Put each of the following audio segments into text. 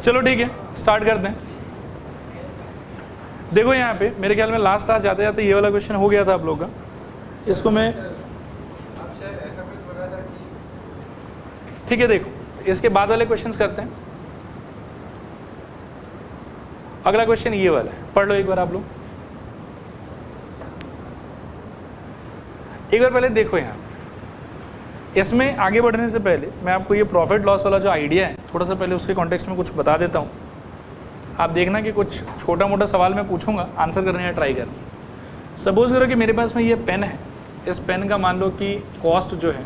चलो ठीक है, स्टार्ट करते हैं। देखो यहाँ पे मेरे ख्याल में लास्ट क्लास जाते जाते ये वाला क्वेश्चन हो गया था आप लोग का, इसको मैं ठीक है देखो इसके बाद वाले क्वेश्चंस करते हैं। अगला क्वेश्चन ये वाला है, पढ़ लो एक बार आप लोग। एक बार पहले देखो यहाँ, इसमें आगे बढ़ने से पहले मैं आपको ये प्रॉफिट लॉस वाला जो आइडिया है थोड़ा सा पहले उसके कॉन्टेक्स्ट में कुछ बता देता हूँ। आप देखना कि कुछ छोटा मोटा सवाल मैं पूछूंगा, आंसर करने का ट्राई करना। सपोज करो कि मेरे पास में ये पेन है, इस पेन का मान लो कि कॉस्ट जो है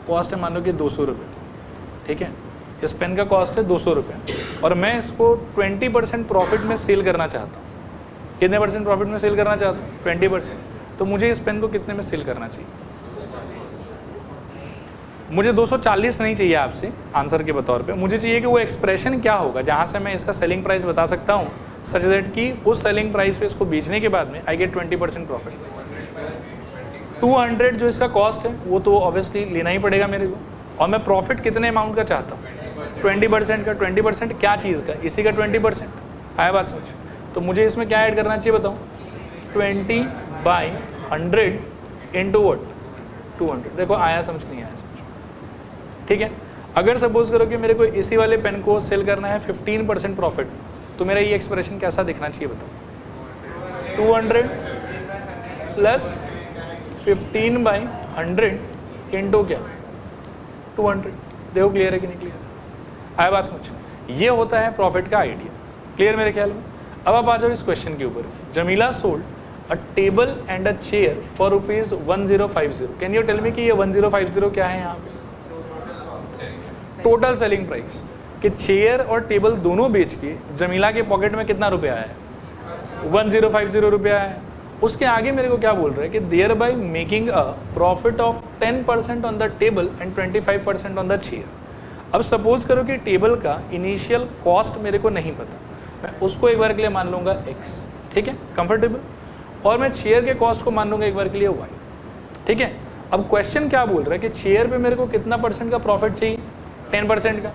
कॉस्ट है मान लो कि 200 रुपये, ठीक है। इस पेन का कॉस्ट है 200 रुपये और मैं इसको 20% प्रॉफिट में सेल करना चाहता हूँ। कितने परसेंट प्रॉफिट में सेल करना चाहता हूँ? 20%। तो मुझे इस पेन को कितने में सेल करना चाहिए? मुझे 240 नहीं चाहिए आपसे आंसर के बतौर पे, मुझे चाहिए कि वो एक्सप्रेशन क्या होगा जहाँ से मैं इसका सेलिंग प्राइस बता सकता हूँ सच दैट कि उस सेलिंग प्राइस पे इसको बेचने के बाद में आई गेट 20% प्रॉफिट। 200 जो इसका कॉस्ट है वो तो ऑब्वियसली लेना ही पड़ेगा मेरे को, और मैं प्रॉफिट कितने अमाउंट का चाहता हूँ? 20% का। 20% क्या चीज़ का? इसी का 20%। आया बात समझ? तो मुझे इसमें क्या ऐड करना चाहिए बताऊँ? 20/100 इंटू वट 200। देखो आया समझ नहीं आया समझ, ठीक है। अगर सपोज करो कि मेरे को इसी वाले पेन को सेल करना है 15% प्रॉफिट, तो मेरा ये एक्सप्रेशन कैसा दिखना चाहिए बताओ? 200 प्लस 15/100 इंटू क्या? 200। देखो क्लियर है कि नहीं क्लियर? आया बात समझ? ये होता है प्रॉफिट का आइडिया। क्लियर मेरे ख्याल में? अब आप आ जाओ इस क्वेश्चन के ऊपर। Jamila sold a table and a chair for ₹1050। Can you tell me कि ये 1050 क्या है यहाँ पे? टोटल सेलिंग प्राइस कि चेयर और टेबल दोनों बेच के जमीला के पॉकेट में कितना रुपया आया? 1050 रुपया आया। उसके आगे मेरे को क्या बोल रहा है कि thereby making a profit of 10% on the table and 25% on the chair. अब सपोज करो कि टेबल का इनिशियल कॉस्ट मेरे को नहीं पता, मैं उसको एक बार के लिए मान लूंगा x, ठीक है, कंफर्टेबल। और मैं चेयर के कॉस्ट को मान लूंगा एक बार के लिए y, ठीक है। अब क्वेश्चन क्या बोल रहा है कि चेयर पे मेरे को कितना परसेंट का प्रॉफिट चाहिए? 10% का।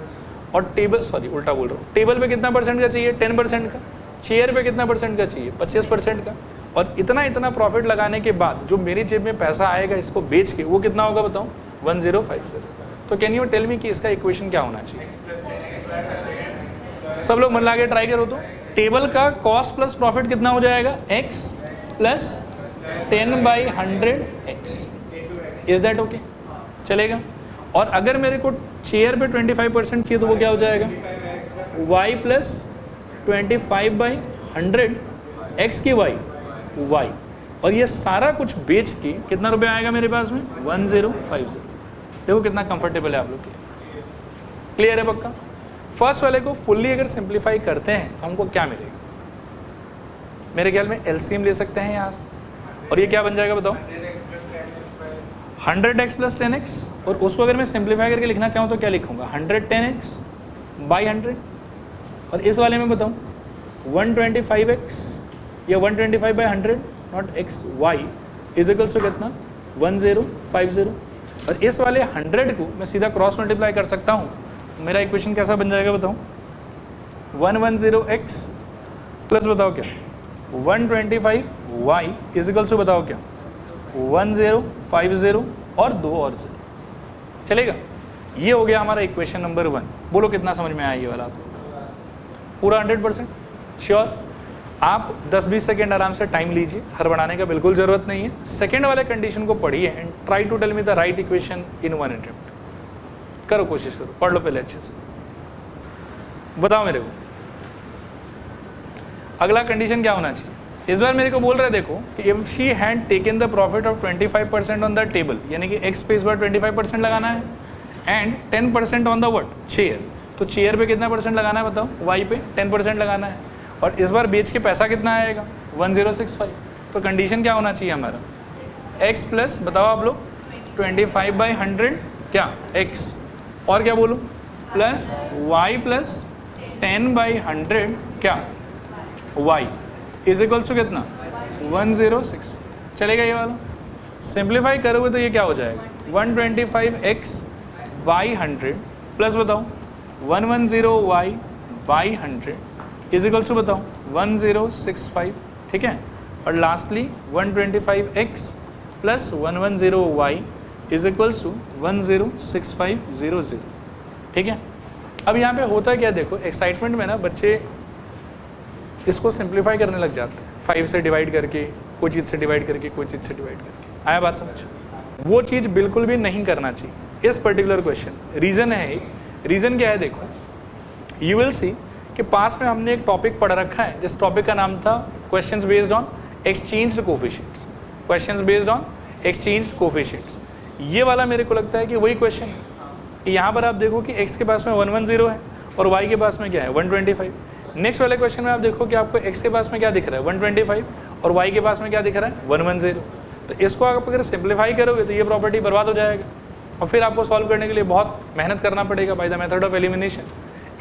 और टेबल सॉरी उल्टा बोल रहा हूँ, टेबल पे कितना परसेंट का चाहिए? 10% का। चेयर पे कितना परसेंट का चाहिए? 25% का। और इतना इतना प्रॉफिट लगाने के बाद जो मेरी जेब में पैसा आएगा इसको बेच के, वो कितना होगा बताओ? 1050। तो कैन यू टेल मी कि इसका इक्वेशन क्या होना चाहिए? सब लोग मन लगा के ट्राई करो। तो टेबल का कॉस्ट प्लस प्रॉफिट कितना हो जाएगा? x plus 10/100x। Is that okay? चलेगा। और अगर मेरे को चेयर पे 25% चाहिए तो वो क्या हो जाएगा? y प्लस 25/100 x की y। और ये सारा कुछ बेच के कितना रुपया आएगा मेरे पास में? 1050। देखो कितना कंफर्टेबल है आप लोग के। क्लियर है पक्का? फर्स्ट वाले को फुल्ली अगर सिंप्लीफाई करते हैं हमको क्या मिलेगा? मेरे ख्याल में एलसीएम ले सकते हैं यहाँ से, और ये क्या बन जाएगा बताओ? 100x plus 10x। और उसको अगर मैं सिंप्लीफाई करके लिखना चाहूँ तो क्या लिखूंगा? 110x/100। और इस वाले में बताऊँ 125x या 125/100 not x y is equals to कितना? 1050। और इस वाले 100 को मैं सीधा क्रॉस मल्टीप्लाई कर सकता हूँ। मेरा इक्वेशन कैसा बन जाएगा बताओ? 110x प्लस बताओ क्या? 125y इज इक्वल्स टू बताओ क्या? 1050 और 2 और 0। चलेगा? ये हो गया हमारा इक्वेशन नंबर 1। बोलो कितना समझ में आया ये वाला आपको? पूरा 100% श्योर? आप 10-20 सेकेंड आराम से टाइम लीजिए, हड़बड़ाने का बिल्कुल ज़रूरत नहीं है। सेकेंड वाले कंडीशन को पढ़िए and try to tell me the right equation in 1 attempt. करो, कोशिश करो, पढ़ लो पहले अच्छे से, बताओ मेरे को अगला कंडीशन क्या होना चाहिए। इस बार मेरे को बोल रहा है देखो कि if she had taken the profit of 25% on the table, यानी कि एक्स पे इस बार 25% लगाना है, and 10% on the what? Chair. तो चेयर पे कितना परसेंट लगाना है बताओ? वाई पे 10% लगाना है। और इस बार बेच के पैसा कितना आएगा? 1065। तो कंडीशन क्या होना चाहिए हमारा? x प्लस बताओ आप लोग 25/100 क्या? x, और क्या बोलो? प्लस y प्लस 10/100 क्या? y इज इक्वल्स टू कितना? 106। चलेगा ये वाला? सिंप्लीफाई करोगे तो ये क्या हो जाएगा? 125x/100 प्लस बताओ 110y by 100 is equals to बताओ 1065, ठीक है। और lastly 125x plus 110y is equals to 106500, ठीक है। अब यहाँ पे होता क्या, देखो एक्साइटमेंट में ना बच्चे इसको सिंप्लीफाई करने लग जाते हैं, 5 से डिवाइड करके, कोई चीज़ से डिवाइड करके, कोई चीज़ से डिवाइड करके। आया बात समझ? वो चीज़ बिल्कुल भी नहीं करना चाहिए इस पर्टिकुलर क्वेश्चन। रीज़न है, रीज़न क्या है, देखो यू विल सी कि पास में हमने एक टॉपिक पढ़ रखा है, जिस टॉपिक का नाम था questions based on exchanged coefficients, questions based on exchanged coefficients. ये वाला मेरे को लगता है कि वही क्वेश्चन है। यहाँ पर आप देखो कि x के पास में 110 है और y के पास में क्या है 125। नेक्स्ट वाले क्वेश्चन में आप देखो कि आपको x के पास में क्या दिख रहा है 125 और y के पास में क्या दिख रहा है 110। तो इसको आप अगर सिंप्लीफाई करोगे तो ये प्रॉपर्टी बर्बाद हो जाएगा और फिर आपको सॉल्व करने के लिए बहुत मेहनत करना पड़ेगा by the method of elimination.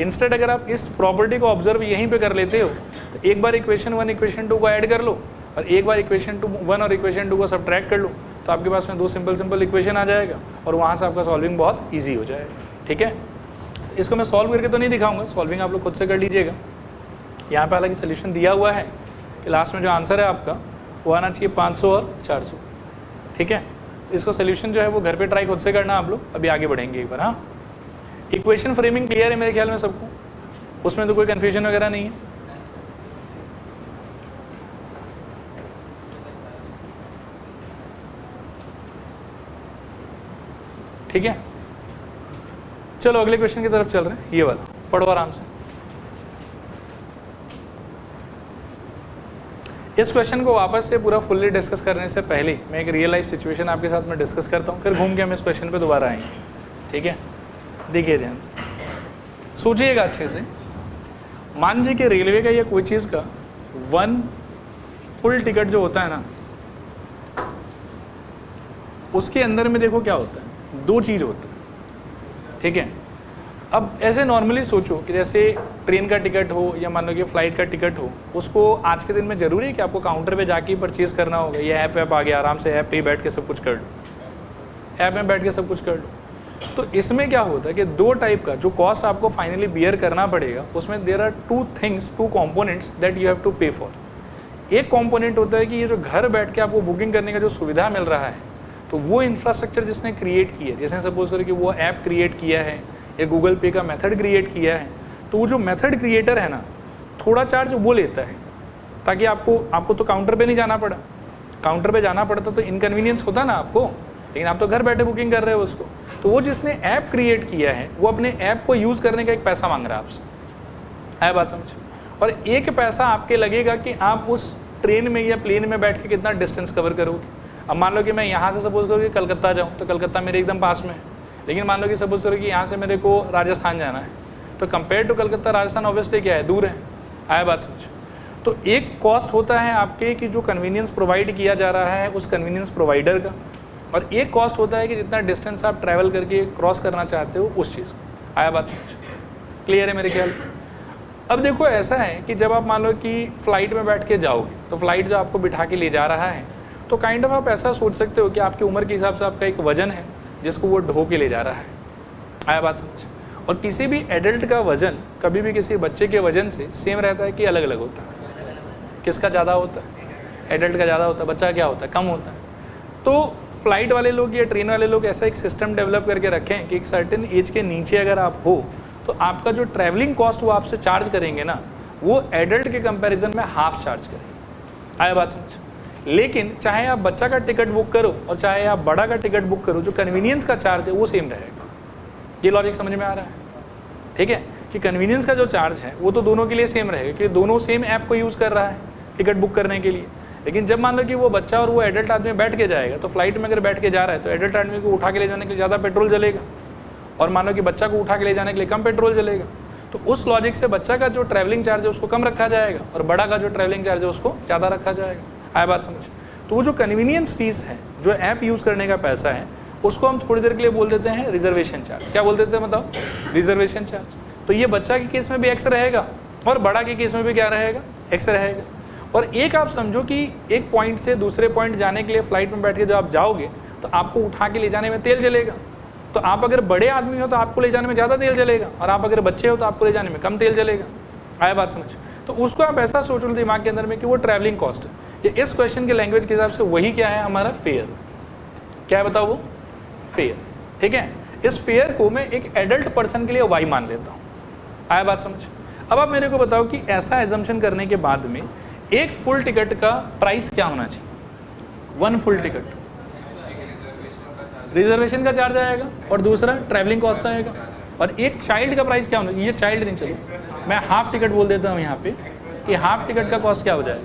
Instead अगर आप इस प्रॉपर्टी को ऑब्जर्व यहीं पे कर लेते हो तो एक बार इक्वेशन 1 इक्वेशन 2 को ऐड कर लो और एक बार इक्वेशन 1 और इक्वेशन 2 को सब्ट्रैक्ट कर लो, तो आपके पास में 2 सिंपल इक्वेशन आ जाएगा और वहाँ से आपका सॉल्विंग बहुत ईजी हो जाएगा, ठीक है। इसको मैं सॉल्व करके तो नहीं दिखाऊंगा, सॉल्विंग आप लोग खुद से कर लीजिएगा। यहाँ पे हालांकि सोल्यूशन दिया हुआ है कि लास्ट में जो आंसर है आपका वो आना चाहिए 500 और 400, ठीक है। इसको सोल्यूशन जो है वो घर पे ट्राई खुद से करना आप लोग। अभी आगे बढ़ेंगे एक बार। हाँ, इक्वेशन फ्रेमिंग क्लियर है मेरे ख्याल में सबको, उसमें तो कोई कन्फ्यूजन वगैरह नहीं है। ठीक है, चलो अगले क्वेश्चन की तरफ चल रहे हैं। ये वाला पढ़ो आराम से। इस क्वेश्चन को वापस से पूरा फुल्ली डिस्कस करने से पहले मैं एक रियल लाइफ सिचुएशन आपके साथ में डिस्कस करता हूँ, फिर घूम के हम इस क्वेश्चन पे दोबारा आएंगे, ठीक है। देखिए ध्यान से, सोचिएगा अच्छे से। मान लीजिए कि रेलवे का या कोई चीज़ का 1 फुल टिकट जो होता है ना, उसके अंदर में देखो क्या होता है, 2 चीज़ होता है, ठीक है। अब ऐसे नॉर्मली सोचो कि जैसे ट्रेन का टिकट हो या मान लो कि फ्लाइट का टिकट हो, उसको आज के दिन में ज़रूरी है कि आपको काउंटर पे जाके परचेज़ करना होगा। ये ऐप आ गया, आराम से ऐप पे ही बैठ के सब कुछ कर लो, ऐप में बैठ के सब कुछ कर लो। तो इसमें क्या होता है कि 2 टाइप का जो कॉस्ट आपको फाइनली बियर करना पड़ेगा, उसमें there are 2 components that you have to pay for. एक कंपोनेंट होता है कि ये जो घर बैठ के आपको बुकिंग करने का जो सुविधा मिल रहा है, तो वो इंफ्रास्ट्रक्चर जिसने क्रिएट किया है, जैसे सपोज करें कि वो ऐप क्रिएट किया है या गूगल पे का मेथड क्रिएट किया है, तो वो जो मेथड क्रिएटर है ना, थोड़ा चार्ज वो लेता है, ताकि आपको तो काउंटर पे नहीं जाना पड़ा। काउंटर पे जाना पड़ता तो इनकन्वीनियंस होता ना आपको, लेकिन आप तो घर बैठे बुकिंग कर रहे हो उसको। तो वो जिसने ऐप क्रिएट किया है वो अपने ऐप को यूज़ करने का एक पैसा मांग रहा है आपसे, है बात समझ। और एक पैसा आपके लगेगा कि आप उस ट्रेन में या प्लेन में बैठ के कितना डिस्टेंस कवर करोगे। अब मान लो कि मैं यहाँ से सपोज करो कि कलकत्ता जाऊँ, तो कलकत्ता मेरे एकदम पास में है, लेकिन मान लो कि सपोज करो कि यहाँ से मेरे को राजस्थान जाना है, तो compare to Calcutta Rajasthan obviously क्या है, दूर है, आया बात समझ। तो एक कॉस्ट होता है आपके कि जो कन्वीनियंस प्रोवाइड किया जा रहा है उस कन्वीनियंस प्रोवाइडर का, और एक कॉस्ट होता है कि जितना डिस्टेंस आप ट्रैवल करके क्रॉस करना चाहते हो उस चीज़ को। आया बात समझ, क्लियर है मेरे ख्याल। अब देखो ऐसा है कि जब आप मान लो कि फ़्लाइट में बैठ के जाओगे, तो फ्लाइट जो आपको बिठा के ले जा रहा है, तो काइंड ऑफ आप ऐसा सोच सकते हो कि आपकी उम्र के हिसाब से आपका एक वजन है जिसको वो ढो के ले जा रहा है। आया बात समझ। और किसी भी एडल्ट का वजन कभी भी किसी बच्चे के वजन से सेम रहता है कि अलग अलग होता है? किसका ज़्यादा होता है? एडल्ट का ज़्यादा होता है, बच्चा क्या होता है, कम होता है। तो फ्लाइट वाले लोग या ट्रेन वाले लोग ऐसा एक सिस्टम डेवलप करके रखें कि एक सर्टेन एज के नीचे अगर आप हो तो आपका जो ट्रैवलिंग कॉस्ट वो आपसे चार्ज करेंगे ना, वो एडल्ट के कंपैरिजन में हाफ चार्ज करेंगे। आया बात समझ। लेकिन चाहे आप बच्चा का टिकट बुक करो और चाहे आप बड़ा का टिकट बुक करो, जो कन्वीनियंस का चार्ज है वो सेम रहेगा। ये लॉजिक समझ में आ रहा है? ठीक है, कि कन्वीनियंस का जो चार्ज है वो तो दोनों के लिए सेम रहेगा, क्योंकि दोनों सेम ऐप को यूज़ कर रहा है टिकट बुक करने के लिए। लेकिन जब मान लो कि वो बच्चा और वो एडल्ट आदमी बैठ के जाएगा, तो फ्लाइट में अगर बैठ के जा रहा है तो एडल्ट आदमी को उठा के ले जाने के लिए ज़्यादा पेट्रोल जलेगा, और मान लो कि बच्चा को उठा के ले जाने के लिए कम पेट्रोल जलेगा। तो उस लॉजिक से बच्चा का जो ट्रैवलिंग चार्ज है उसको कम रखा जाएगा और बड़ा का जो ट्रैवलिंग चार्ज है उसको ज़्यादा रखा जाएगा। आया बात समझ। तो वो जो कन्वीनियंस फीस है, जो ऐप यूज़ करने का पैसा है, उसको हम थोड़ी देर के लिए बोल देते हैं रिजर्वेशन चार्ज। क्या बोल देते हैं बताओ? Reservation charge. तो ये बच्चा के केस में भी एक्स रहेगा और बड़ा के केस में भी क्या रहेगा? एक्स रहेगा। और एक आप समझो कि एक पॉइंट से दूसरे पॉइंट जाने के लिए फ्लाइट में बैठ के जब आप जाओगे तो आपको उठा के ले जाने में तेल जलेगा, तो आप अगर बड़े आदमी हो तो आपको ले जाने में ज़्यादा तेल जलेगा, और आप अगर बच्चे हो तो आपको ले जाने में कम तेल जलेगा। आया बात समझ? तो उसको आप ऐसा सोच लो दिमाग के अंदर में कि वो ट्रैवलिंग कॉस्ट है। ये इस क्वेश्चन के लैंग्वेज के हिसाब से वही क्या है हमारा फेयर। क्या है बताओ? वो फेयर। ठीक है, इस फेयर को मैं एक एडल्ट पर्सन के लिए वाई मान लेता हूँ। आया बात समझ? अब आप मेरे को बताओ कि ऐसा एजम्पशन करने के बाद में एक फुल टिकट का प्राइस क्या होना चाहिए? 1 फुल टिकट, रिजर्वेशन का चार्ज आएगा और दूसरा ट्रैवलिंग कॉस्ट आएगा, और एक चाइल्ड का प्राइस क्या होना? ये चाइल्ड नहीं, चलो मैं हाफ टिकट बोल देता हूँ यहाँ पे कि हाफ टिकट का कॉस्ट क्या हो जाएगा?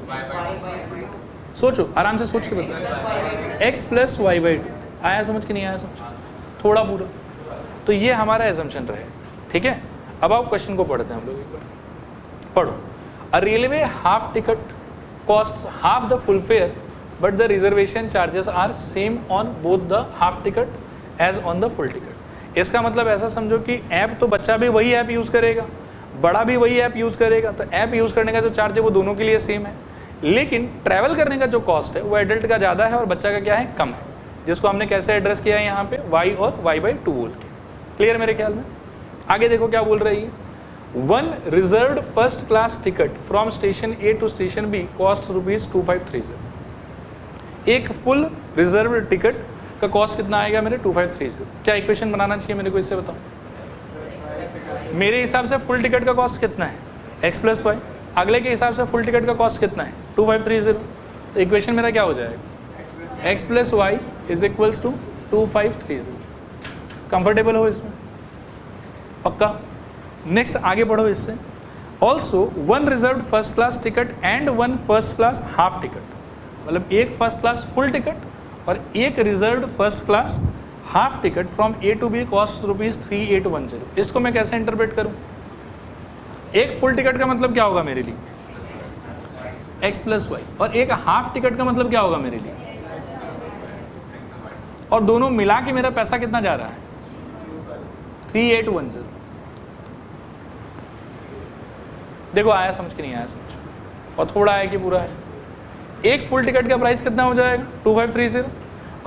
सोचो, आराम से सोच के बताओ। x + y/2। आया समझ कि नहीं आया समझ? थोड़ा पूरा। तो ये हमारा एजम्पशन रहे। ठीक है, अब आप क्वेश्चन को पढ़ते हैं हम लोग एक बार। पढ़ो। A railway half ticket cost half the full fare but the reservation charges are same on both the half ticket as on the full ticket. इसका मतलब ऐसा समझो कि ऐप तो बच्चा भी वही ऐप यूज़ करेगा, बड़ा भी वही ऐप यूज़ करेगा, तो ऐप यूज़ करने का जो चार्ज है वो दोनों के लिए सेम है, लेकिन ट्रैवल करने का जो कॉस्ट है वो एडल्ट का ज़्यादा है और बच्चा का क्या है? कम है, जिसको हमने कैसे एड्रेस किया है यहाँ पे? y और y/2 बोल के। क्लियर मेरे ख्याल में? आगे देखो क्या बोल रही है। 1 reserved first class ticket from station A to station B cost ₹2530। एक फुल रिजर्व टिकट का कॉस्ट कितना आएगा मेरे? 2530। क्या इक्वेशन बनाना चाहिए मेरे को, इससे बताओ। मेरे हिसाब से फुल टिकट का कॉस्ट कितना है? x + y। अगले के हिसाब से फुल टिकट का कॉस्ट कितना है? 2530। तो इक्वेशन मेरा क्या हो जाएगा? x + y = 2530। कंफर्टेबल हो इसमें? पक्का? नेक्स्ट आगे बढ़ो इससे। Also 1 reserved first class ticket and 1 first class half ticket, मतलब एक फर्स्ट क्लास फुल टिकट और एक reserved first class half ticket from A to B cost ₹3810। इसको मैं कैसे इंटरप्रेट करूं? एक फुल टिकट का मतलब क्या होगा मेरे लिए? x + y। और एक हाफ टिकट का मतलब क्या होगा मेरे लिए? और दोनों मिला के मेरा पैसा कितना जा रहा है? 3810। देखो आया समझ के नहीं आया समझ? और थोड़ा है कि पूरा है? एक फुल टिकट का प्राइस कितना हो जाएगा? 2530।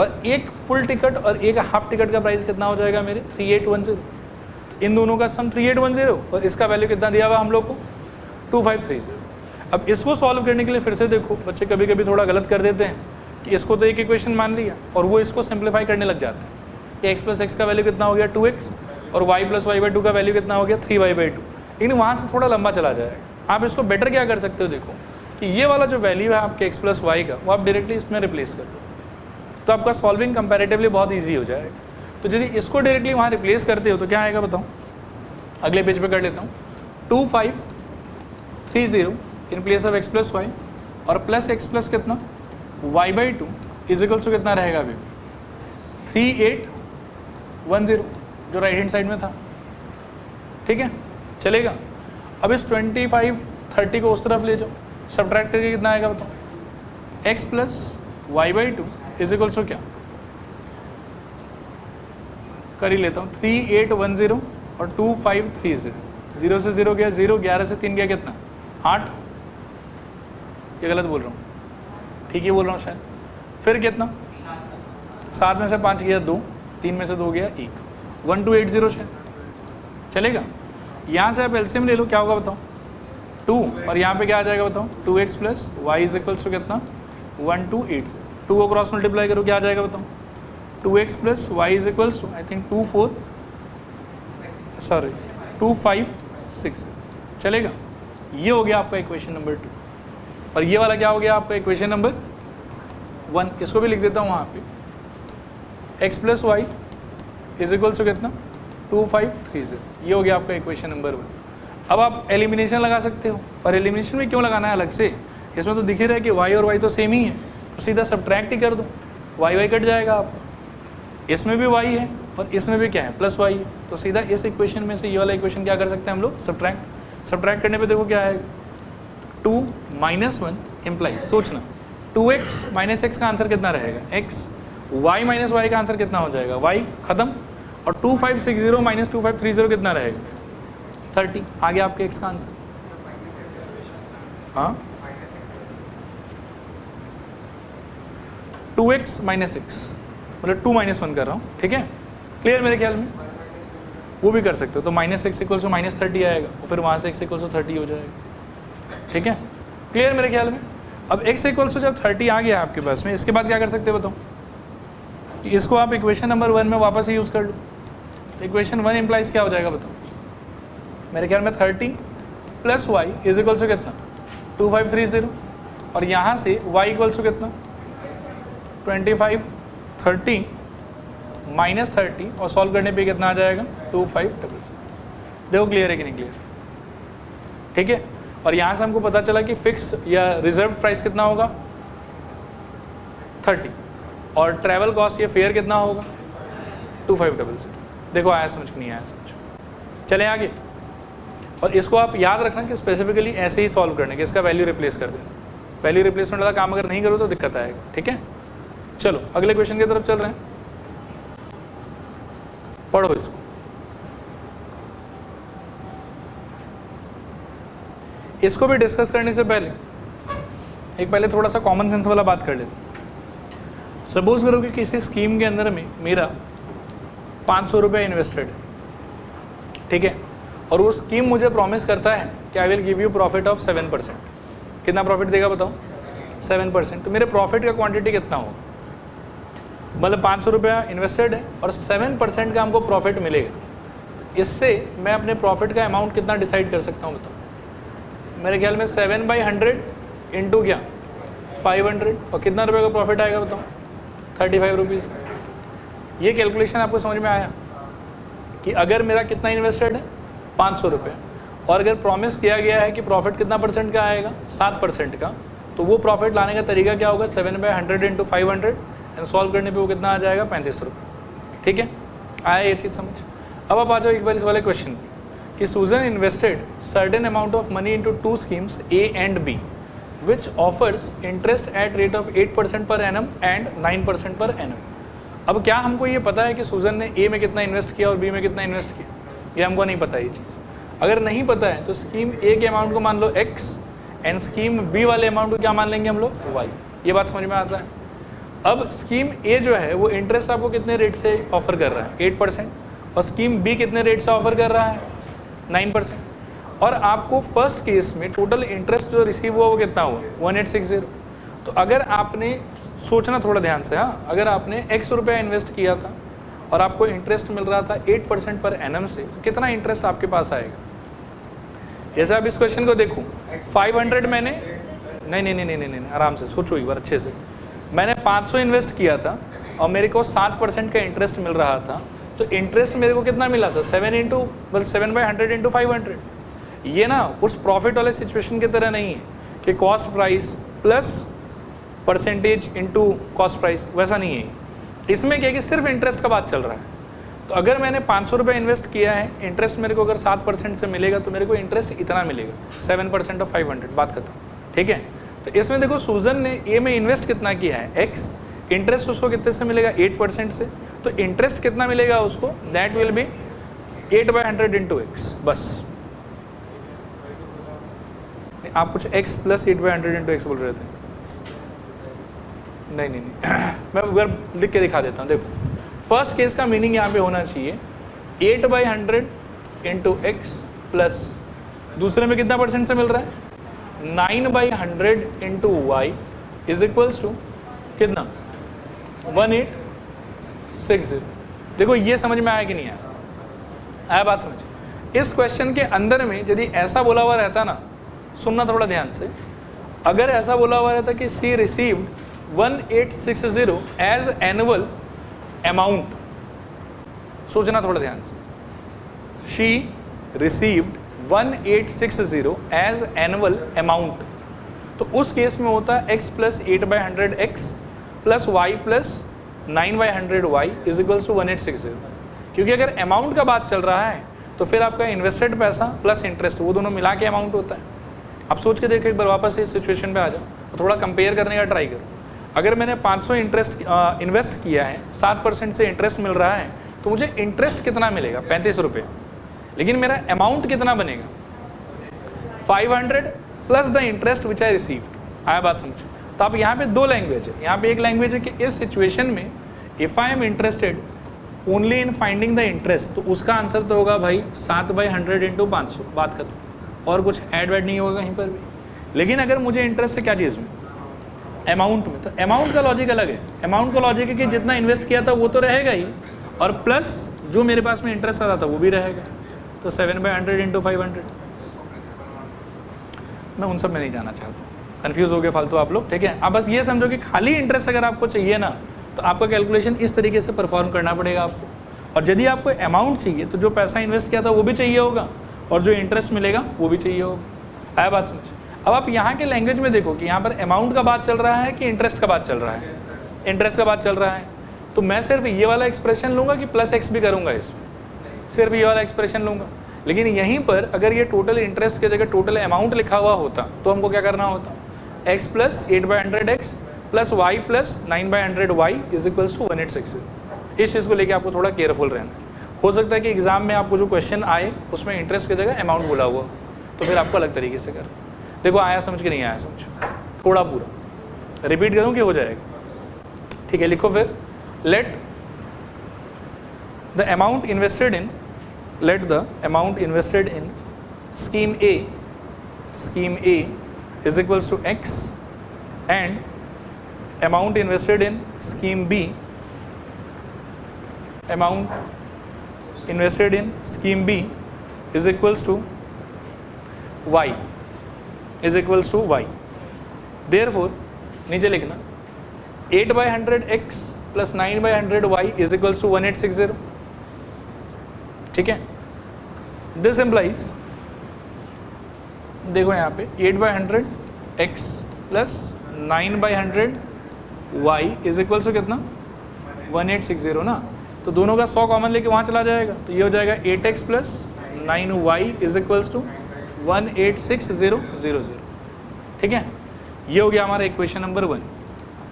और एक फुल टिकट और एक हाफ टिकट का प्राइस कितना हो जाएगा मेरे? 3810। तो इन दोनों का सम 3810 और इसका वैल्यू कितना दिया हुआ हम लोग को? 2530। अब इसको सॉल्व करने के लिए फिर से देखो, बच्चे कभी कभी थोड़ा गलत कर देते हैं कि इसको तो एक इक्वेशन मान लिया और वो इसको सिंप्लीफाई करने लग जाते हैं कि x + x का वैल्यू कितना हो गया? 2x, और y + y/2 का वैल्यू कितना हो गया? 3y/2। लेकिन वहाँ से थोड़ा लंबा चला जाएगा। आप इसको बेटर क्या कर सकते हो? देखो कि ये वाला जो वैल्यू है आपके x + y का, वो आप डायरेक्टली इसमें रिप्लेस कर दो, तो आपका सॉल्विंग कंपैरेटिवली बहुत ईजी हो जाएगा। तो यदि इसको डायरेक्टली वहाँ रिप्लेस करते हो तो क्या आएगा बताओ? अगले पेज पे कर लेता हूँ। 2530 in place of x + y और प्लस x + कितना? y/2 = कितना रहेगा अभी? 3810 जो राइट हैंड साइड में था। ठीक है, चलेगा? अब इस 2530 को उस तरफ ले जाओ, सब्ट्रैक्ट करके कितना आएगा बताओ? x + y/2 = क्या? कर ही लेता हूँ। 3810 और 2530, 0 से 0 गया 0, 11 से 3 गया कितना? 8। ये गलत बोल रहा हूँ? ठीक ही बोल रहा हूँ शायद। फिर कितना? 7 में से 5 गया 2, 3 में से 2 गया 1, 1280 शायद। चलेगा? यहाँ से आप एलसीएम ले लो, क्या होगा बताओ? 2, और यहाँ पे क्या आ जाएगा बताओ? 2x + y = कितना? 1280। 2 को क्रॉस मल्टीप्लाई करो, क्या आ जाएगा बताओ? 2x + y = I think 256। चलेगा? ये हो गया आपका इक्वेशन नंबर 2, और ये वाला क्या हो गया आपका इक्वेशन नंबर 1। इसको भी लिख देता हूँ वहाँ पे। x + y = कितना? 2530। ये हो गया आपका इक्वेशन नंबर 1। अब आप एलिमिनेशन लगा सकते हो, और एलिमिनेशन में क्यों लगाना है अलग से? इसमें तो दिख ही रहा है कि y और y तो सेम ही है, तो सीधा सब्ट्रैक्ट ही कर दो, y कट जाएगा आपका। इसमें भी y है और इसमें भी क्या है? +y है, तो सीधा इस इक्वेशन में से ये वाला इक्वेशन क्या कर सकते हैं हम लोग? सब्ट्रैक्ट करने पे देखो क्या आएगा? 2 - 1 इम्प्लाइज, सोचना 2x - x का आंसर कितना रहेगा? x, y - y का आंसर कितना हो जाएगा? y खत्म, और 2560 - 2530 कितना रहेगा? 30। आ गया आपके x का आंसर। हाँ, 2x - x मतलब 2 - 1 कर रहा हूँ, ठीक है? क्लियर मेरे ख्याल में? वो भी कर सकते हो, तो -x इक्वल टू -30 आएगा और फिर वहाँ से x इक्वल टू 30 हो जाएगा। ठीक है, क्लियर मेरे ख्याल में? अब x इक्वल टू जब 30 आ गया आपके पास में, इसके बाद क्या कर सकते हो बताओ? कि इसको आप इक्वेशन नंबर 1 में वापस यूज़ कर लो। इक्वेशन 1 इम्प्लाइज क्या हो जाएगा बताओ? मेरे ख्याल में 30 plus Y is equal to कितना? 2530, और यहाँ से y इक्वल टू कितना? 25, 30 -30 और सॉल्व करने पे कितना आ जाएगा? 2500। देखो क्लियर है कि नहीं क्लियर? ठीक है, और यहाँ से हमको पता चला कि फिक्स या रिजर्व प्राइस कितना होगा? 30, और ट्रैवल कॉस्ट या फेयर कितना होगा? 2500। देखो आया समझ कि नहीं आया समझ? चलें आगे, और इसको आप याद रखना कि स्पेसिफिकली ऐसे ही सॉल्व करने के, इसका वैल्यू रिप्लेस कर देना। वैल्यू रिप्लेसमेंट वाला काम अगर नहीं करो तो दिक्कत आएगा। ठीक है, चलो अगले क्वेश्चन की तरफ चल रहे हैं, पढ़ो इसको। इसको भी डिस्कस करने से पहले पहले थोड़ा सा कॉमन सेंस वाला बात कर लेते हैं। सपोज करो कि किसी स्कीम के अंदर में मेरा 500 रुपये इन्वेस्टेड है, ठीक है, और वो स्कीम मुझे प्रॉमिस करता है कि I will give you profit of 7%। कितना प्रॉफिट देगा बताओ? 7%। तो मेरे प्रॉफिट का क्वांटिटी कितना होगा? मतलब 500 रुपया इन्वेस्टेड है और 7% का हमको प्रॉफिट मिलेगा। इससे मैं अपने प्रॉफिट का अमाउंट कितना डिसाइड कर सकता हूँ बताओ? मेरे ख्याल में 7/100 इंटू क्या? 500, और कितना रुपये का प्रॉफिट आएगा बताओ? 35 रुपीज़। ये कैलकुलेशन आपको समझ में आया कि अगर मेरा कितना इन्वेस्टेड है? 500 रुपये, और अगर प्रॉमिस किया गया है कि प्रॉफिट कितना परसेंट का आएगा? 7% का, तो वो प्रॉफिट लाने का तरीका क्या होगा? 7/100 इंटू 500, एंड सॉल्व करने पे वो कितना आ जाएगा? 35 रुपये। ठीक है, आया ये चीज़ समझ? अब आप आ जाओ एक बार इस वाले क्वेश्चन पे कि Susan invested certain amount of money into 2 schemes A and B which offers interest at rate of 8% per annum and 9% per annum. अब क्या हमको ये पता है कि सुजन ने A में कितना इन्वेस्ट किया और B में कितना इन्वेस्ट किया? ये हमको नहीं पता ये चीज़। अगर नहीं पता है तो स्कीम A के अमाउंट को मान लो X एंड स्कीम B वाले अमाउंट को क्या मान लेंगे हम लोग? Y। ये बात समझ में आता है? अब स्कीम A जो है वो इंटरेस्ट आपको कितने रेट से ऑफर कर रहा है? 8%, और स्कीम B कितने रेट से ऑफर कर रहा है? 9%। और आपको फर्स्ट केस में टोटल इंटरेस्ट जो रिसीव हुआ वो कितना हुआ? 1860। तो अगर आपने सोचना थोड़ा ध्यान से, हाँ, अगर आपने X रुपया इन्वेस्ट किया था और आपको इंटरेस्ट मिल रहा था 8% पर एनम से, तो कितना इंटरेस्ट आपके पास आएगा? जैसे आप इस क्वेश्चन को देखो, 500 मैंने नहीं, आराम से सोचो एक बार अच्छे से। मैंने 500 इन्वेस्ट किया था और मेरे को 7% का इंटरेस्ट मिल रहा था, तो इंटरेस्ट मेरे को कितना मिला था? 7/100 इंटू 500। ये ना उस प्रॉफिट वाले सिचुएशन की तरह नहीं है कि cost price plus percentage into cost price, वैसा नहीं है। इसमें क्या है कि सिर्फ इंटरेस्ट का बात चल रहा है। तो अगर मैंने 500 रुपये इन्वेस्ट किया है, इंटरेस्ट मेरे को अगर 7% से मिलेगा तो मेरे को इंटरेस्ट इतना मिलेगा, 7% ऑफ 500, बात खत्म। ठीक है, तो इसमें देखो सुजन ने ए में इन्वेस्ट कितना किया है? X। इंटरेस्ट उसको कितने से मिलेगा? 8% से। तो इंटरेस्ट कितना मिलेगा उसको? That will be 8/100 into X। बस आप कुछ X प्लस 8/100 इंटू X बोल रहे थे? नहीं मैं अगर लिख के दिखा देता हूँ। देखो फर्स्ट केस का मीनिंग यहाँ पे होना चाहिए 8/100 इंटू X प्लस दूसरे में कितना परसेंट से मिल रहा है? 9/100 into Y is equals to कितना? 1860। देखो ये समझ में आया कि नहीं आया बात समझ? इस क्वेश्चन के अंदर में यदि ऐसा बोला हुआ रहता ना, सुनना थोड़ा ध्यान से, अगर ऐसा बोला हुआ रहता कि she received 1860 as annual amount, सोचना थोड़ा ध्यान से, she received 1860 as annual amount, तो उस केस में होता है x plus 8/100 x plus y plus 9/100 y is equals to 1860। क्योंकि अगर अमाउंट का बात चल रहा है तो फिर आपका इन्वेस्टेड पैसा प्लस इंटरेस्ट वो दोनों मिला के अमाउंट होता है। आप सोच के देखो एक बार, वापस इस सिचुएशन पे आ जाओ तो थोड़ा कंपेयर करने का ट्राई करो। अगर मैंने 500 इन्वेस्ट किया है, 7% से इंटरेस्ट मिल रहा है, तो मुझे इंटरेस्ट कितना मिलेगा? 35 रुपये। लेकिन मेरा अमाउंट कितना बनेगा? 500 plus the interest which I received. आया बात समझ? तो आप यहाँ पे दो लैंग्वेज है। यहाँ पे एक लैंग्वेज है कि इस सिचुएशन में if I am interested only in finding the interest, तो उसका आंसर तो होगा भाई 7/100 इंटू 500, बात खत्म, और कुछ ऐड वैड नहीं होगा कहीं पर भी। लेकिन अगर मुझे इंटरेस्ट है क्या चीज़ में, अमाउंट में, तो अमाउंट का लॉजिक अलग है। अमाउंट का लॉजिक है कि जितना इन्वेस्ट किया था वो तो रहेगा ही, और प्लस जो मेरे पास में इंटरेस्ट आ रहा था वो भी रहेगा। तो 7/100 इंटू 500, मैं उन सब में नहीं जाना चाहता, कंफ्यूज हो गए फालतू आप लोग, ठीक है। अब बस ये समझो कि खाली इंटरेस्ट अगर आपको चाहिए ना, तो आपका कैलकुलेशन इस तरीके से परफॉर्म करना पड़ेगा आपको। और यदि आपको अमाउंट चाहिए तो जो पैसा इन्वेस्ट किया था वो भी चाहिए होगा, और जो इंटरेस्ट मिलेगा वो भी चाहिए होगा। आया बात समझ। अब आप यहाँ के लैंग्वेज में देखो कि यहाँ पर अमाउंट का बात चल रहा है कि इंटरेस्ट का बात चल रहा है, इंटरेस्ट का बात चल रहा है। तो मैं सिर्फ ये वाला एक्सप्रेशन लूँगा कि प्लस एक्स भी करूँगा, इसमें सिर्फ ये वाला एक्सप्रेशन लूँगा। लेकिन यहीं पर अगर ये टोटल इंटरेस्ट की जगह टोटल अमाउंट लिखा हुआ होता तो हमको क्या करना होता, x plus 8/100x plus y plus 9/100y is equals to 1860। इस चीज़ को लेकर आपको थोड़ा केयरफुल रहना है। हो सकता है कि एग्जाम में आपको जो क्वेश्चन आए उसमें इंटरेस्ट की जगह अमाउंट बोला हुआ, तो फिर आपको अलग तरीके से कर। देखो आया समझ के नहीं आया समझ, थोड़ा पूरा रिपीट करूँ कि हो जाएगा, ठीक है। लिखो फिर, let the amount invested in, let the amount invested in scheme A is equals to X, and amount invested in scheme B is equals to Y, therefore नीचे लिखना 8/100x plus 9/100y is equals to 1860, ठीक है। This implies, देखो यहाँ पे 8/100x plus 9/100y is equal to कितना, 1860 ना। तो दोनों का 100 कॉमन लेके वहाँ चला जाएगा, तो ये हो जाएगा 8x plus 9y is equals to 186000, ठीक है। ये हो गया हमारा इक्वेशन नंबर 1।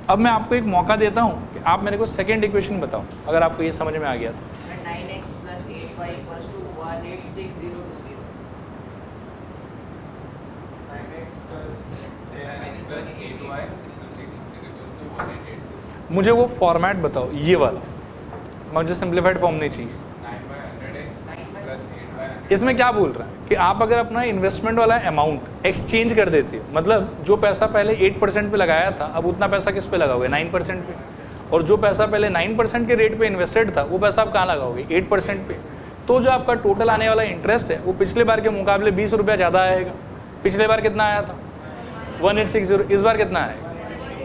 अब मैं आपको एक मौका देता हूँ कि आप मेरे को सेकेंड इक्वेशन बताओ, अगर आपको ये समझ में आ गया तो। 9x plus 8y equals to 186020. 9x plus 8y is equals to 1880. मुझे वो फॉर्मेट बताओ, ये वाला, मुझे सिंप्लीफाइड फॉर्म नहीं चाहिए। 9/100x plus 8y, इसमें क्या बोल रहा है कि आप अगर अपना इन्वेस्टमेंट वाला अमाउंट एक्सचेंज कर देते हो, मतलब जो पैसा पहले 8% पे लगाया था अब उतना पैसा किस पे लगाओगे, 9% पे, और जो पैसा पहले 9% के रेट पे इन्वेस्टेड था वो पैसा आप कहाँ लगाओगे, 8% पे। तो जो आपका टोटल आने वाला इंटरेस्ट है वो पिछले बार के मुकाबले 20 रुपया ज़्यादा आएगा। पिछले बार कितना आया था, 1860, इस बार कितना आएगा,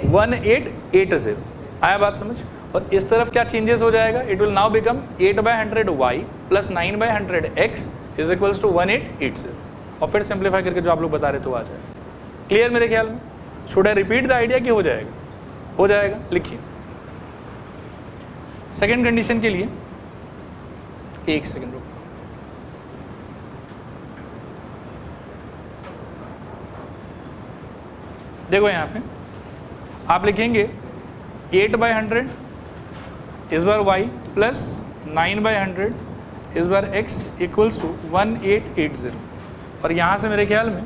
1880। आया बात समझ। और इस तरफ क्या चेंजेस हो जाएगा, it will now become 8/100y plus 9/100x is equals to 1880। और फिर सिंप्लीफाई करके जो आप लोग बता रहे थे वो आ जाएगा। क्लियर मेरे ख्याल में। Should I repeat the idea कि हो जाएगा, हो जाएगा। लिखिए सेकेंड कंडीशन के लिए, एक सेकेंड रुको, देखो यहाँ पे आप लिखेंगे 8/100 इस बार y प्लस 9/100 इस बार x इक्वल्स टू 1880। और यहाँ से मेरे ख्याल में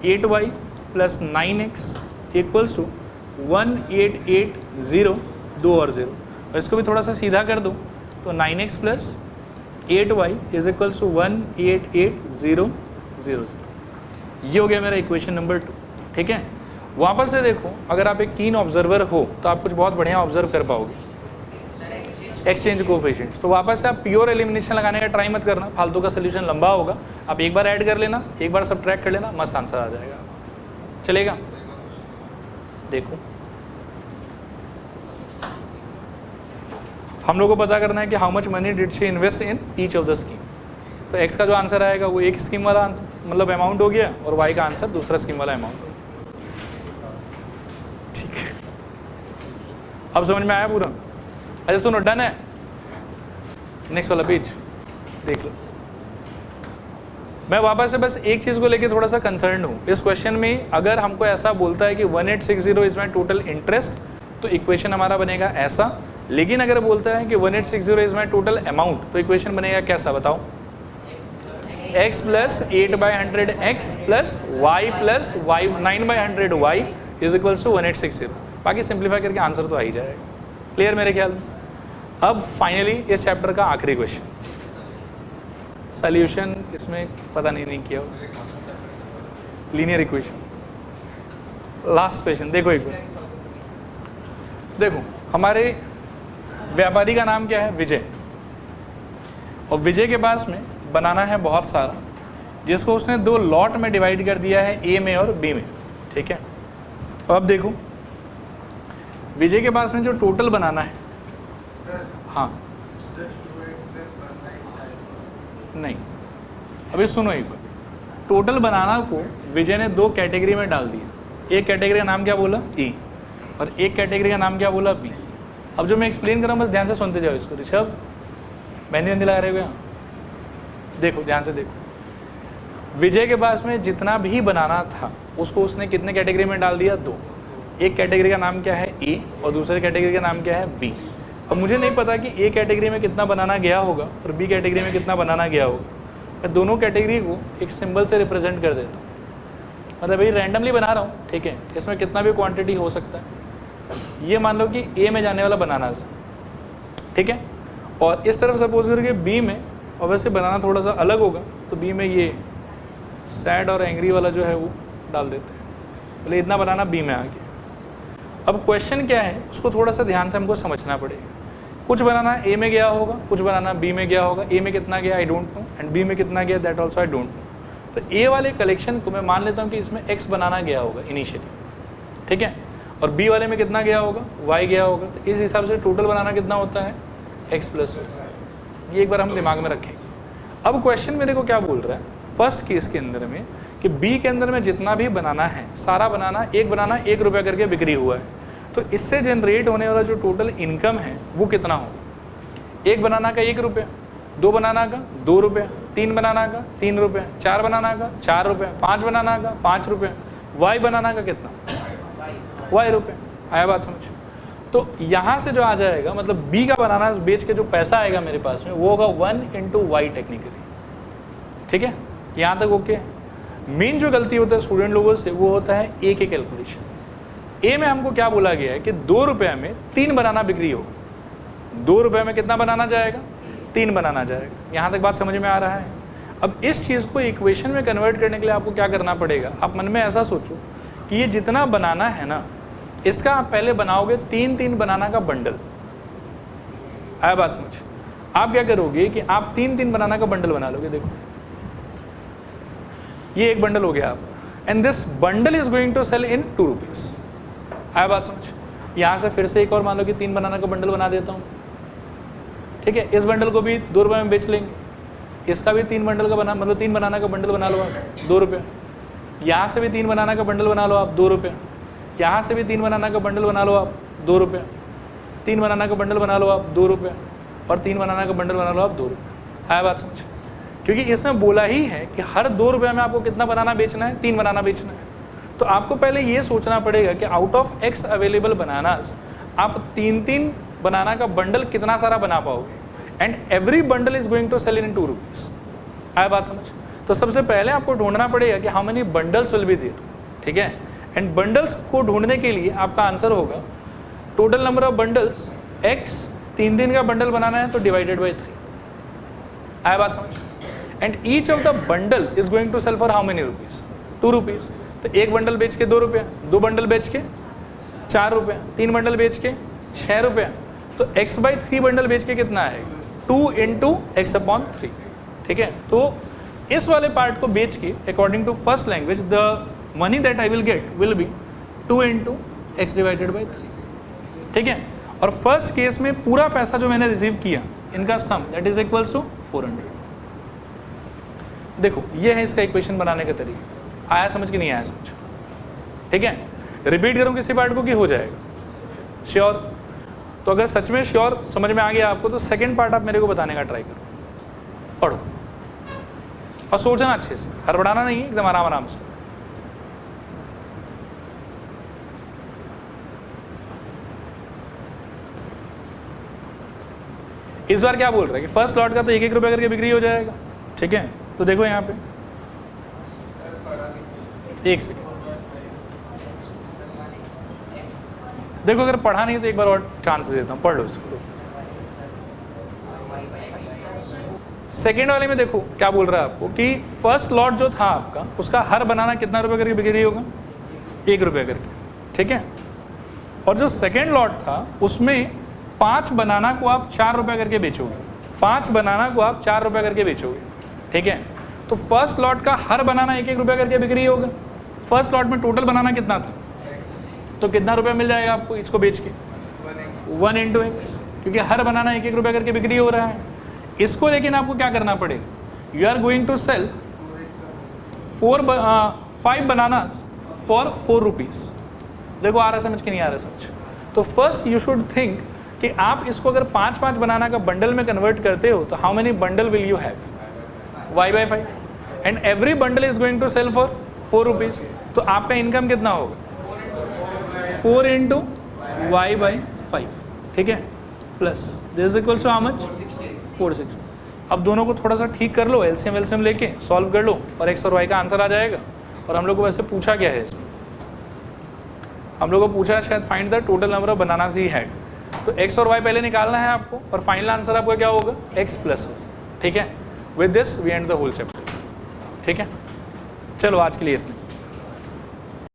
8y plus 9x equals to 1880, 2 और 0। और इसको भी थोड़ा सा सीधा कर दो तो 9x plus 8y is equals to 188000। ये हो गया मेरा इक्वेशन नंबर 2, ठीक है। वापस से देखो, अगर आप एक कीन ऑब्जर्वर हो तो आप कुछ बहुत बढ़िया ऑब्जर्व कर पाओगे एक्सचेंज कोएफिशिएंट्स। तो वापस से आप प्योर एलिमिनेशन लगाने का ट्राई मत करना, फालतू का सोल्यूशन लंबा होगा। आप एक बार ऐड कर लेना, एक बार सबट्रैक्ट कर लेना, मस्त आंसर आ जाएगा, चलेगा। देखो हम लोग को पता करना है कि how much money did she invest in each of the scheme. तो एक्स का जो आंसर आएगा वो एक स्कीम वाला मतलब अमाउंट हो गया, और वाई का आंसर दूसरा स्कीम वाला अमाउंट हो गया, ठीक है। अब समझ में आया पूरा। अच्छा सुनो, डन है। नेक्स्ट वाला पेज देख लो। मैं वापस से बस एक चीज़ को लेके थोड़ा सा कंसर्न हूँ इस क्वेश्चन में। अगर हमको ऐसा बोलता है कि 1860 इज माई टोटल इंटरेस्ट, तो इक्वेशन हमारा बनेगा ऐसा। लेकिन अगर बोलता है कि 1860 इज माई टोटल अमाउंट, तो इक्वेशन बनेगा कैसा बताओ, x plus 8/100x plus y plus 9/100y is equals to 1860। बाकी सिंप्लीफाई करके आंसर तो आ ही जाएगा। क्लियर मेरे ख्याल में। अब फाइनली इस चैप्टर का आखिरी क्वेश्चन, सॉल्यूशन इसमें पता नहीं किया, लीनियर इक्वेशन। लास्ट क्वेश्चन देखो एक बार, देखो हमारे व्यापारी का नाम क्या है, विजय, और विजय के पास में बनाना है बहुत सारा, जिसको उसने 2 लॉट में डिवाइड कर दिया है, ए में और बी में, ठीक है। तो अब देखो विजय के पास में जो टोटल बनाना है, हाँ नहीं, अभी सुनो एक बार, टोटल बनाना को विजय ने 2 कैटेगरी में डाल दिया। एक कैटेगरी का नाम क्या बोला, ए, और एक कैटेगरी का नाम क्या बोला, बी। अब जो मैं एक्सप्लेन कर रहा हूँ बस ध्यान से सुनते जाओ इसको। ऋषभ मेहंदी लगा रहे हो क्या, देखो ध्यान से देखो, विजय के पास में जितना भी बनाना था उसको उसने कितने कैटेगरी में डाल दिया, 2। एक कैटेगरी का नाम क्या है, ए, और दूसरे कैटेगरी का नाम क्या है, बी। अब मुझे नहीं पता कि ए कैटेगरी में कितना बनाना गया होगा और बी कैटेगरी में कितना बनाना गया होगा। मैं दोनों कैटेगरी को एक सिंबल से रिप्रेजेंट कर देता हूँ, मतलब भाई रैंडमली बना रहा हूँ, ठीक है, इसमें कितना भी क्वांटिटी हो सकता है। ये मान लो कि ए में जाने वाला बनाना है, ठीक है, और इस तरफ सपोज करके बी में, और वैसे बनाना थोड़ा सा अलग होगा, तो बी में ये सैड और एंग्री वाला जो है वो डाल देते हैं, बोले इतना बनाना बी में आ गया। अब क्वेश्चन क्या है उसको थोड़ा सा ध्यान से हमको समझना पड़ेगा। कुछ बनाना ए में गया होगा, कुछ बनाना बी में गया होगा। ए में कितना गया I don't know, and B में कितना गया that also I don't know. तो ए वाले कलेक्शन को मैं मान लेता हूँ कि इसमें एक्स बनाना गया होगा इनिशियली, ठीक है, और बी वाले में कितना गया होगा, वाई गया होगा। तो इस हिसाब से टोटल बनाना कितना होता है, एक्स प्लस वाई। ये एक बार हम दिमाग में रखेंगे। अब क्वेश्चन मेरे को क्या बोल रहा है, फर्स्ट केस के अंदर में कि बी के अंदर में जितना भी बनाना है सारा बनाना 1 रुपया करके बिक्री हुआ है, तो इससे जनरेट होने वाला जो टोटल इनकम है वो कितना होगा। 1 बनाना का 1 रुपया, 2 बनाना का 2 रुपया, 3 बनाना का 3 रुपया, 4 बनाना का 4 रुपया, 5 बनाना का 5 रुपया, वाई बनाना का कितना, वाई रुपया। आया बात समझ। तो यहाँ से जो आ जाएगा, मतलब बी का बनाना बेच के जो पैसा आएगा मेरे पास में वो होगा 1 × वाई टेक्निकली, ठीक है, यहाँ तक ओके। मेन जो गलती होता है स्टूडेंट लोगों से वो होता है ए के कैलकुलेशन। ए में हमको क्या बोला गया है कि 2 रुपये में 3 बनाना बिक्री होगा। 2 रुपये में कितना बनाना जाएगा, 3 बनाना जाएगा। यहाँ तक बात समझ में आ रहा है। अब इस चीज़ को इक्वेशन में कन्वर्ट करने के लिए आपको क्या करना पड़ेगा, आप मन में ऐसा सोचो कि ये जितना बनाना है ना, इसका आप पहले बनाओगे 3 बनाना का बंडल। आया बात समझ। आप क्या करोगे कि आप 3 बनाना का बंडल बना लोगे। देखो ये एक बंडल हो गया आप, and this bundle is going to sell in 2 rupees. आया बात समझ। यहाँ से फिर से एक और मान लो कि 3 बनाना का बंडल बना देता हूँ, ठीक है। इस बंडल को भी 2 रुपये में बेच लेंगे। इसका भी 3 बंडल का बना, मतलब 3 बनाना का बंडल बना लो आप 2 रुपये। यहाँ से भी 3 बनाना का बंडल बना लो आप 2 रुपये। यहाँ से भी 3 बनाना का बंडल बना लो आप 2 रुपये। 3 बनाना का बंडल बना लो आप 2 रुपये, और 3 बनाना का बंडल बना लो आप 2 रुपये। आया बात समझ। क्योंकि इसमें बोला ही है कि हर 2 रुपये में आपको कितना बनाना बेचना है, 3 बनाना बेचना है। तो आपको पहले ये सोचना पड़ेगा कि out of X available bananas आप 3 बनाना का बंडल कितना सारा बना पाओगे, and every bundle is going to sell in 2 rupees. आया बात समझ। तो सबसे पहले आपको ढूंढना पड़ेगा कि how many bundles will be there, ठीक है। एंड बंडल्स को ढूंढने के लिए आपका आंसर होगा total number of bundles x. 3 का बंडल बनाना है तो डिवाइडेड बाई 3। आया बात समझ। And each of the bundle is going to sell for how many rupees, 2 rupees. तो 1 बंडल बेच के 2 रुपया, 2 बंडल बेच के 4 रुपया, 3 बंडल बेच के 6 रुपया। तो x/3 बंडल बेच के कितना आएगा, 2 × x/3, ठीक है। तो इस वाले पार्ट को बेच के according to first language the money that I will get will be 2 × x/3, ठीक है। और फर्स्ट केस में पूरा पैसा जो मैंने रिसीव किया इनका सम दैट इज इक्वल्स टू 400। देखो ये है इसका इक्वेशन बनाने का तरीका। आया समझ कि नहीं आया समझ, ठीक है। रिपीट करूं किसी पार्ट को कि हो जाएगा श्योर। तो अगर सच में श्योर समझ में आ गया आपको तो सेकंड पार्ट आप मेरे को बताने का ट्राई करो, पढ़ो और सोचना अच्छे से, हड़बड़ाना नहीं है, एकदम आराम आराम से। इस बार क्या बोल रहा है कि फर्स्ट लॉट का तो 1 रुपया करके बिक्री हो जाएगा, ठीक है। तो देखो यहाँ पे 1 सेकेंड देखो, अगर पढ़ा नहीं तो एक बार और चांस देता हूँ, पढ़ लो इसको। सेकेंड वाले में देखो क्या बोल रहा है आपको कि फर्स्ट लॉट जो था आपका उसका हर बनाना कितना रुपये करके बिक्री होगा, 1 रुपये करके, ठीक है। और जो सेकेंड लॉट था उसमें 5 बनाना को आप 4 रुपये करके बेचोगे, 5 बनाना को आप 4 रुपये करके बेचोगे, ठीक है। तो फर्स्ट लॉट का हर बनाना 1-1 रुपये करके बिक्री होगा। फर्स्ट लॉट में टोटल बनाना कितना था, तो कितना रुपया मिल जाएगा आपको इसको बेच के, 1 × x, क्योंकि हर बनाना 1-1 रुपये करके बिक्री हो रहा है। इसको लेकिन आपको क्या करना पड़ेगा, you are going to sell 5 bananas for 4 rupees. देखो आ रहा समझ के नहीं आ रहा समझ। तो फर्स्ट यू शुड थिंक कि आप इसको अगर 5-5 बनाना का बंडल में कन्वर्ट करते हो तो how many bundle will you have, y/5, and every bundle is going to sell for 4 rupees. तो आपका इनकम कितना होगा, 4 × y/5, ठीक है, plus this equals to how much, 460। अब दोनों को थोड़ा सा ठीक कर लो, एलसीएम लेके सॉल्व कर लो और x और y का आंसर आ जाएगा। और हम लोग को वैसे पूछा क्या है इसमें, हम लोग को पूछा है शायद find the total number of bananas he had. तो x और y पहले निकालना है आपको और फाइनल आंसर आपका क्या होगा, x+, ठीक है। With this we end the whole chapter, ठीक है। चलो आज के लिए इतना।